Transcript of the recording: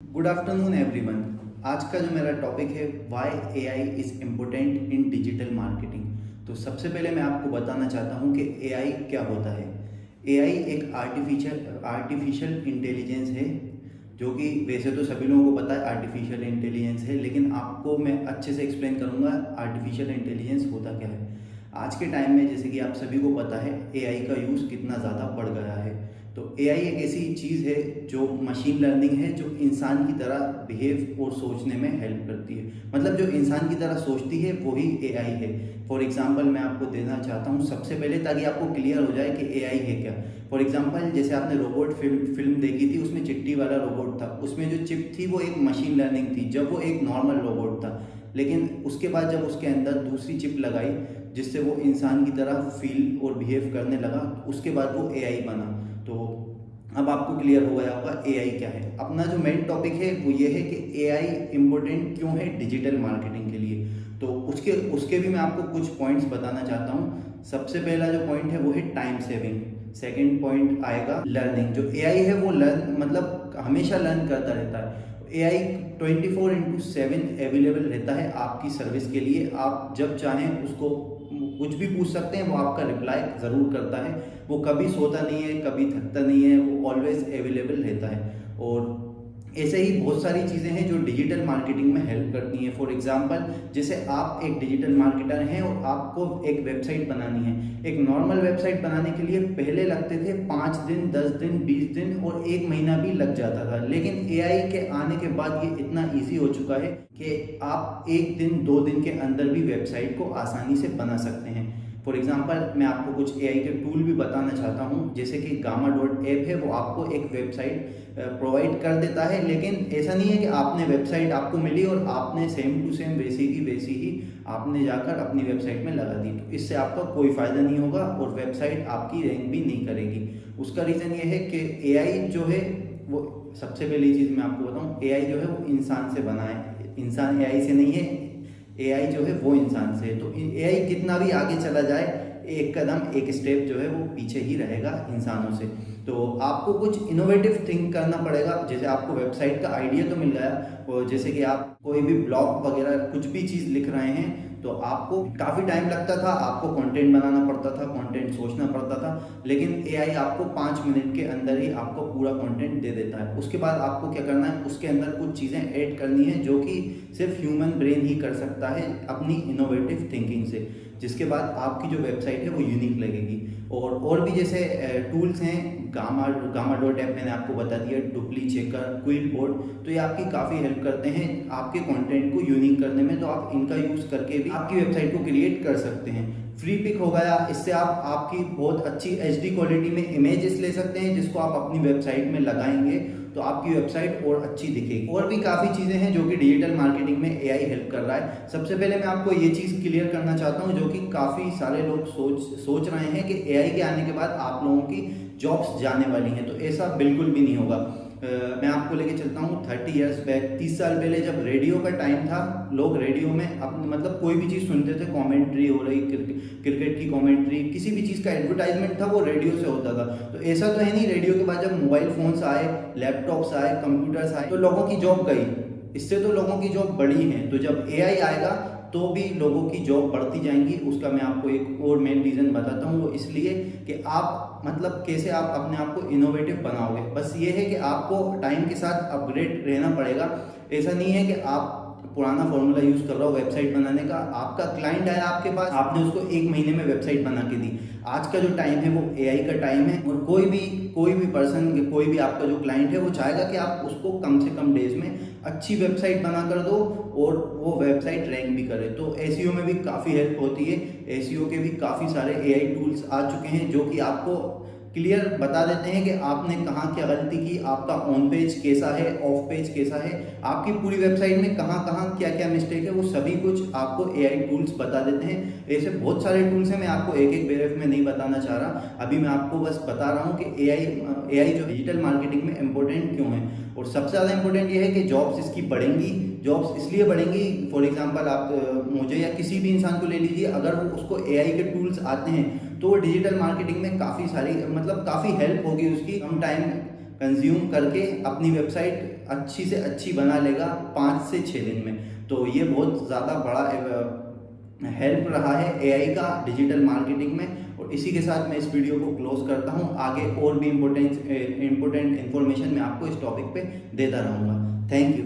Good afternoon everyone. आज का जो मेरा टॉपिक है why AI is important in digital marketing. तो सबसे पहले मैं आपको बताना चाहता हूँ कि एआई क्या होता है। एआई एक आर्टिफिशियल इंटेलिजेंस है, जो कि वैसे तो सभी लोगों को पता है आर्टिफिशियल इंटेलिजेंस है, लेकिन आपको मैं अच्छे से एक्सप्लेन करूँगा आर्टिफिशियल इंटेलिजेंस होता क्या है। आज के टाइम में जैसे कि आप सभी को पता है एआई का यूज़ कितना ज़्यादा बढ़ गया है। तो एआई एक ऐसी चीज़ है जो मशीन लर्निंग है, जो इंसान की तरह बिहेव और सोचने में हेल्प करती है। मतलब जो इंसान की तरह सोचती है वही एआई है। फॉर एग्जांपल मैं आपको देना चाहता हूँ सबसे पहले, ताकि आपको क्लियर हो जाए कि एआई है क्या। फॉर एग्जांपल जैसे आपने रोबोट फिल्म देखी थी, उसमें चिट्टी वाला रोबोट था, उसमें जो चिप थी वो एक मशीन लर्निंग थी जब वो एक नॉर्मल रोबोट था। लेकिन उसके बाद जब उसके अंदर दूसरी चिप लगाई जिससे वो इंसान की तरह फील और बिहेव करने लगा, उसके बाद वो एआई बना। तो अब आपको क्लियर हो गया होगा एआई क्या है। अपना जो मेन टॉपिक है वो ये है कि एआई इम्पोर्टेंट क्यों है डिजिटल मार्केटिंग के लिए। तो उसके उसके भी मैं आपको कुछ पॉइंट्स बताना चाहता हूँ। सबसे पहला जो पॉइंट है वो है टाइम सेविंग। सेकंड पॉइंट आएगा लर्निंग। जो एआई है वो मतलब हमेशा लर्न करता रहता है। एआई 24/7 अवेलेबल रहता है आपकी सर्विस के लिए। आप जब चाहें उसको कुछ भी पूछ सकते हैं, वो आपका रिप्लाई ज़रूर करता है। वो कभी सोता नहीं है, कभी थकता नहीं है, वो ऑलवेज अवेलेबल रहता है। और ऐसे ही बहुत सारी चीज़ें हैं जो डिजिटल मार्केटिंग में हेल्प करती हैं। फॉर एग्जांपल जैसे आप एक डिजिटल मार्केटर हैं और आपको एक वेबसाइट बनानी है। एक नॉर्मल वेबसाइट बनाने के लिए पहले लगते थे 5 दिन, 10 दिन, 20 दिन और 1 महीना भी लग जाता था। लेकिन एआई के आने के बाद ये इतना ईजी हो चुका है कि आप 1 दिन 2 दिन के अंदर भी वेबसाइट को आसानी से बना सकते हैं। फॉर एग्जांपल मैं आपको कुछ एआई के टूल भी बताना चाहता हूँ, जैसे कि गामा.ऐप है, वो आपको एक वेबसाइट प्रोवाइड कर देता है। लेकिन ऐसा नहीं है कि आपने वेबसाइट आपको मिली और आपने सेम टू सेम वैसी की वैसी ही आपने जाकर अपनी वेबसाइट में लगा दी। तो इससे आपका कोई फ़ायदा नहीं होगा और वेबसाइट आपकी रैंक भी नहीं करेगी। उसका रीज़न ये है कि एआई जो है वो, सबसे पहली चीज़ मैं आपको बताऊँ, एआई जो है वो इंसान से बना है, इंसान एआई से नहीं है। एआई जो है वो इंसान से है। तो एआई कितना भी आगे चला जाए, एक कदम एक स्टेप जो है वो पीछे ही रहेगा इंसानों से। तो आपको कुछ इनोवेटिव थिंक करना पड़ेगा। जैसे आपको वेबसाइट का आइडिया तो मिल गया, और जैसे कि आप कोई भी ब्लॉग वगैरह कुछ भी चीज़ लिख रहे हैं तो आपको काफ़ी टाइम लगता था, आपको कंटेंट बनाना पड़ता था, कंटेंट सोचना पड़ता था। लेकिन एआई आपको 5 मिनट के अंदर ही आपको पूरा कंटेंट दे देता है। उसके बाद आपको क्या करना है, उसके अंदर कुछ चीज़ें ऐड करनी है जो कि सिर्फ ह्यूमन ब्रेन ही कर सकता है अपनी इनोवेटिव थिंकिंग से, जिसके बाद आपकी जो वेबसाइट है वो यूनिक लगेगी। और भी जैसे टूल्स हैं, गामा.ऐप मैंने आपको बता दिया, डुप्ली चेकर, क्विल बोर्ड, तो ये आपकी काफ़ी हेल्प करते हैं आपके कंटेंट को यूनिक करने में। तो आप इनका यूज़ करके भी आपकी वेबसाइट को क्रिएट कर सकते हैं। फ्री पिक हो गया, इससे आप आपकी बहुत अच्छी एचडी क्वालिटी में इमेजेस ले सकते हैं, जिसको आप अपनी वेबसाइट में लगाएंगे तो आपकी वेबसाइट और अच्छी दिखेगी। और भी काफ़ी चीज़ें हैं जो कि डिजिटल मार्केटिंग में एआई हेल्प कर रहा है। सबसे पहले मैं आपको ये चीज़ क्लियर करना चाहता हूँ, जो कि काफ़ी सारे लोग सोच रहे हैं कि एआई के आने के बाद आप लोगों की जॉब्स जाने वाली हैं। तो ऐसा बिल्कुल भी नहीं होगा। मैं आपको लेके चलता हूँ 30 ईयर्स बैक, 30 साल पहले जब रेडियो का टाइम था, लोग रेडियो में अपने मतलब कोई भी चीज़ सुनते थे, कमेंट्री हो रही, क्रिकेट की कमेंट्री, किसी भी चीज़ का एडवर्टाइजमेंट था वो रेडियो से होता था। तो ऐसा तो है नहीं, रेडियो के बाद जब मोबाइल फ़ोन्स आए, लैपटॉप्स आए, कंप्यूटर्स आए, तो लोगों की जॉब गई। इससे तो लोगों की जॉब बढ़ी है। तो जब एआई आएगा तो भी लोगों की जॉब बढ़ती जाएंगी। उसका मैं आपको एक और मेन रीज़न बताता हूँ, वो इसलिए कि आप मतलब कैसे आप अपने आप को इनोवेटिव बनाओगे। बस ये है कि आपको टाइम के साथ अपग्रेड रहना पड़ेगा। ऐसा नहीं है कि आप पुराना फॉर्मूला यूज़ कर रहा हो वेबसाइट बनाने का। आपका क्लाइंट आया आपके पास, आपने उसको 1 महीने में वेबसाइट बना के दी। आज का जो टाइम है वो एआई का टाइम है, और कोई भी पर्सन, कोई भी आपका जो क्लाइंट है वो चाहेगा कि आप उसको कम से कम डेज में अच्छी वेबसाइट बना कर दो और वो वेबसाइट रैंक भी करे। तो एसईओ में भी काफ़ी हेल्प होती है। एसईओ के भी काफ़ी सारे एआई टूल्स आ चुके हैं जो कि आपको क्लियर बता देते हैं कि आपने कहाँ क्या गलती की, आपका ऑन पेज कैसा है, ऑफ पेज कैसा है, आपकी पूरी वेबसाइट में कहाँ कहाँ क्या क्या मिस्टेक है, वो सभी कुछ आपको एआई टूल्स बता देते हैं। ऐसे बहुत सारे टूल्स हैं, मैं आपको एक एक ब्रीफ में नहीं बताना चाह रहा। अभी मैं आपको बस बता रहा हूँ कि एआई जो डिजिटल मार्केटिंग में इम्पोर्टेंट क्यों है। और सबसे ज़्यादा इंपॉर्टेंट ये है कि जॉब्स इसकी बढ़ेंगी। जॉब्स इसलिए बढ़ेंगी, फॉर एग्जांपल आप मुझे या किसी भी इंसान को ले लीजिए, अगर वो उसको एआई के टूल्स आते हैं तो वो डिजिटल मार्केटिंग में काफ़ी सारी मतलब काफ़ी हेल्प होगी उसकी। कम टाइम कंज्यूम करके अपनी वेबसाइट अच्छी से अच्छी बना लेगा 5 से 6 दिन में। तो ये बहुत ज़्यादा बड़ा हेल्प रहा है एआई का डिजिटल मार्केटिंग में। और इसी के साथ मैं इस वीडियो को क्लोज करता हूँ। आगे और भी इम्पोर्टेंट इन्फॉर्मेशन मैं आपको इस टॉपिक पे देता रहूँगा। Thank you.